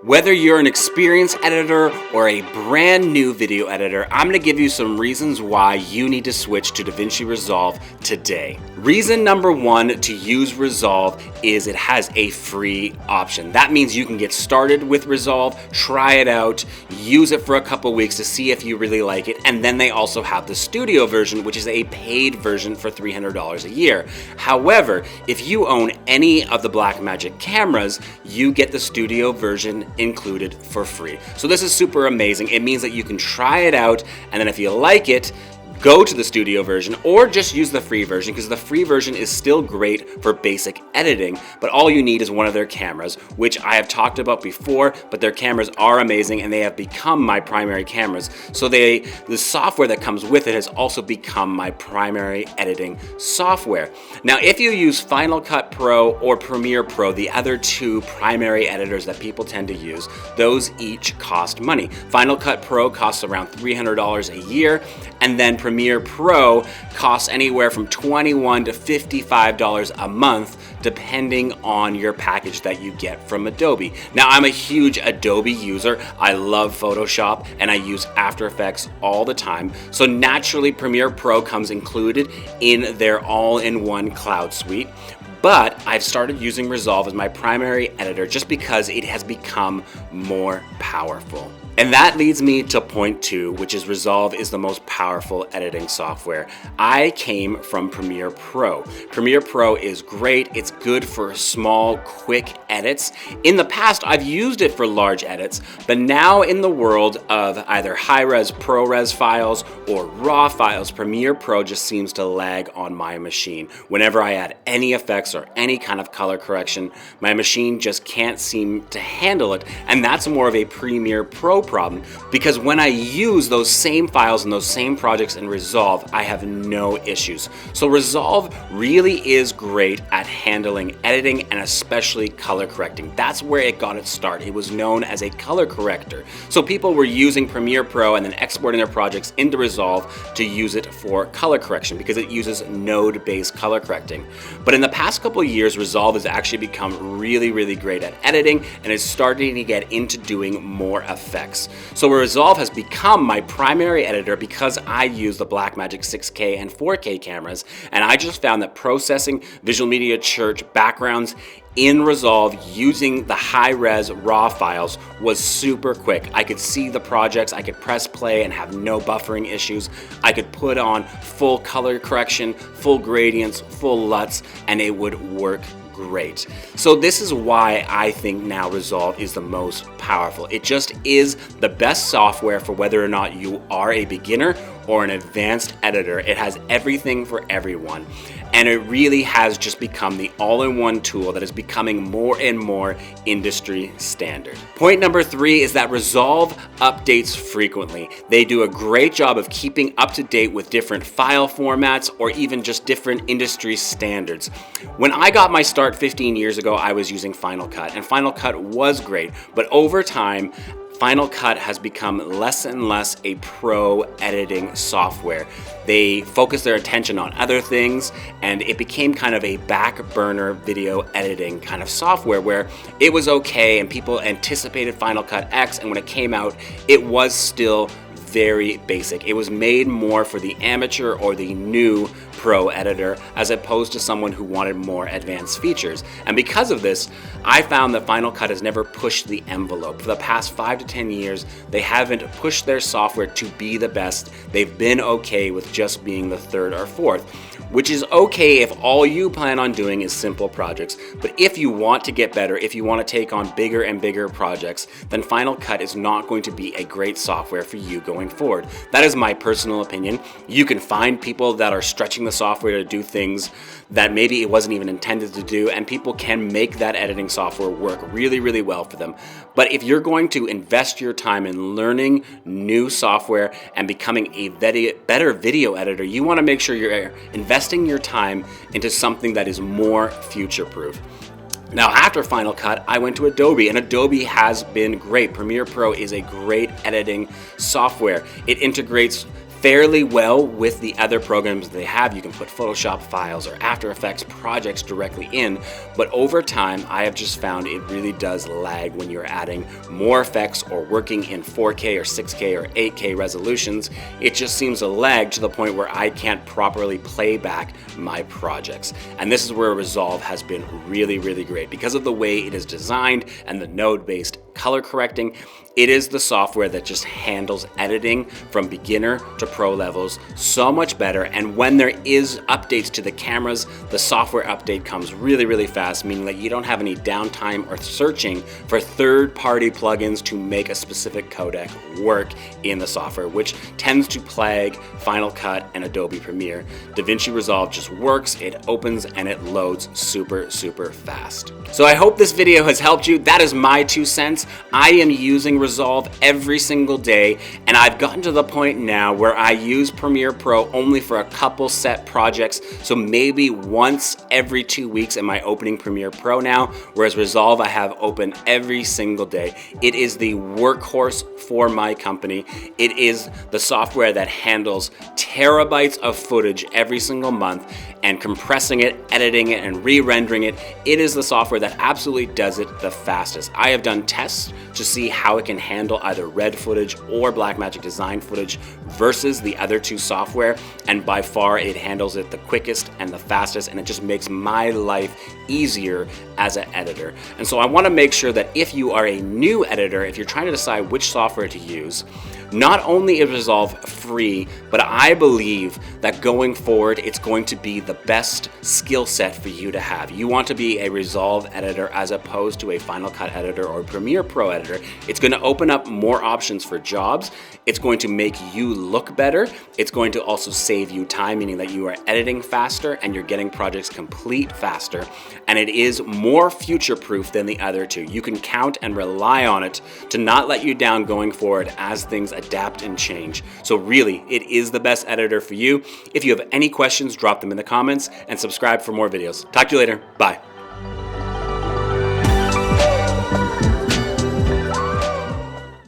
Whether you're an experienced editor or a brand new video editor, I'm going to give you some reasons why you need to switch to DaVinci Resolve today. Reason number one to use Resolve is it has a free option. That means you can get started with Resolve, try it out, use it for a couple weeks to see if you really like it, and then they also have the studio version, which is a paid version for $300 a year. However, if you own any of the Blackmagic cameras, you get the studio version included for free. So this is super amazing. It means that you can try it out, and then if you like it, go to the studio version or just use the free version, because the free version is still great for basic editing, but all you need is one of their cameras, which I have talked about before, but their cameras are amazing and they have become my primary cameras. So the software that comes with it has also become my primary editing software. Now, if you use Final Cut Pro or Premiere Pro, the other two primary editors that people tend to use, those each cost money. Final Cut Pro costs around $300 a year, and then Premiere Pro costs anywhere from $21 to $55 a month, depending on your package that you get from Adobe. Now, I'm a huge Adobe user. I love Photoshop and I use After Effects all the time. So naturally, Premiere Pro comes included in their all-in-one cloud suite. But I've started using Resolve as my primary editor just because it has become more powerful. And that leads me to point two, which is Resolve is the most powerful editing software. I came from Premiere Pro. Premiere Pro is great. It's good for small, quick edits. In the past, I've used it for large edits, but now in the world of either high-res, ProRes files or RAW files, Premiere Pro just seems to lag on my machine. Whenever I add any effects or any kind of color correction, my machine just can't seem to handle it, and that's more of a Premiere Pro problem, because when I use those same files and those same projects in Resolve, I have no issues. So Resolve really is great at handling editing and especially color correcting. That's where it got its start. It was known as a color corrector. So people were using Premiere Pro and then exporting their projects into Resolve to use it for color correction because it uses node-based color correcting. But in the past couple of years, Resolve has actually become really great at editing and is starting to get into doing more effects. So Resolve has become my primary editor because I use the Blackmagic 6K and 4K cameras, and I just found that processing Visual Media Church backgrounds in Resolve using the high-res RAW files was super quick. I could see the projects, I could press play and have no buffering issues. I could put on full color correction, full gradients, full LUTs, and it would work great. So this is why I think now Resolve is the most powerful. It just is the best software for whether or not you are a beginner or an advanced editor. It has everything for everyone. And it really has just become the all-in-one tool that is becoming more and more industry standard. Point number three is that Resolve updates frequently. They do a great job of keeping up to date with different file formats or even just different industry standards. When I got my start 15 years ago, I was using Final Cut, and Final Cut was great, but over time, Final Cut has become less and less a pro editing software. They focused their attention on other things, and it became kind of a back burner video editing kind of software where it was okay and people anticipated Final Cut X, and when it came out, it was still very basic. It was made more for the amateur or the new pro editor as opposed to someone who wanted more advanced features. And because of this, I found that Final Cut has never pushed the envelope. For the past 5 to 10 years, they haven't pushed their software to be the best. They've been okay with just being the third or fourth, which is okay if all you plan on doing is simple projects. But if you want to get better, if you want to take on bigger and bigger projects, then Final Cut is not going to be a great software for you going forward. That is my personal opinion. You can find people that are stretching the software to do things that maybe it wasn't even intended to do, and people can make that editing software work really well for them. But if you're going to invest your time in learning new software and becoming a better video editor, you want to make sure you're investing your time into something that is more future-proof. Now, after Final Cut, I went to Adobe, and Adobe has been great. Premiere Pro is a great editing software. It integrates fairly well with the other programs they have. You can put Photoshop files or After Effects projects directly in, but over time I have just found it really does lag when you're adding more effects or working in 4K or 6K or 8K resolutions. It just seems to lag to the point where I can't properly play back my projects. And this is where Resolve has been really, really great. Because of the way it is designed and the node-based color correcting, it is the software that just handles editing from beginner to pro levels so much better. And when there is updates to the cameras, the software update comes really, really fast, meaning that you don't have any downtime or searching for third-party plugins to make a specific codec work in the software, which tends to plague Final Cut and Adobe Premiere. DaVinci Resolve just works, it opens and it loads super, super fast. So I hope this video has helped you. That is my 2 cents. I am using Resolve every single day, and I've gotten to the point now where I use Premiere Pro only for a couple set projects, so maybe once every 2 weeks am I opening Premiere Pro now, whereas Resolve I have open every single day. It is the workhorse for my company. It is the software that handles terabytes of footage every single month, and compressing it, editing it, and re-rendering it. It is the software that absolutely does it the fastest. I have done tests to see how it can handle either red footage or Blackmagic Design footage versus the other two software, and by far it handles it the quickest and the fastest, and it just makes my life easier as an editor. And so I want to make sure that if you are a new editor, if you're trying to decide which software to use, not only is Resolve free, but I believe that going forward, it's going to be the best skill set for you to have. You want to be a Resolve editor as opposed to a Final Cut editor or a Premiere Pro editor. It's going to open up more options for jobs. It's going to make you look better. It's going to also save you time, meaning that you are editing faster and you're getting projects complete faster. And it is more future-proof than the other two. You can count and rely on it to not let you down going forward as things adapt and change. So really, it is the best editor for you. If you have any questions, drop them in the comments and subscribe for more videos. Talk to you later. Bye.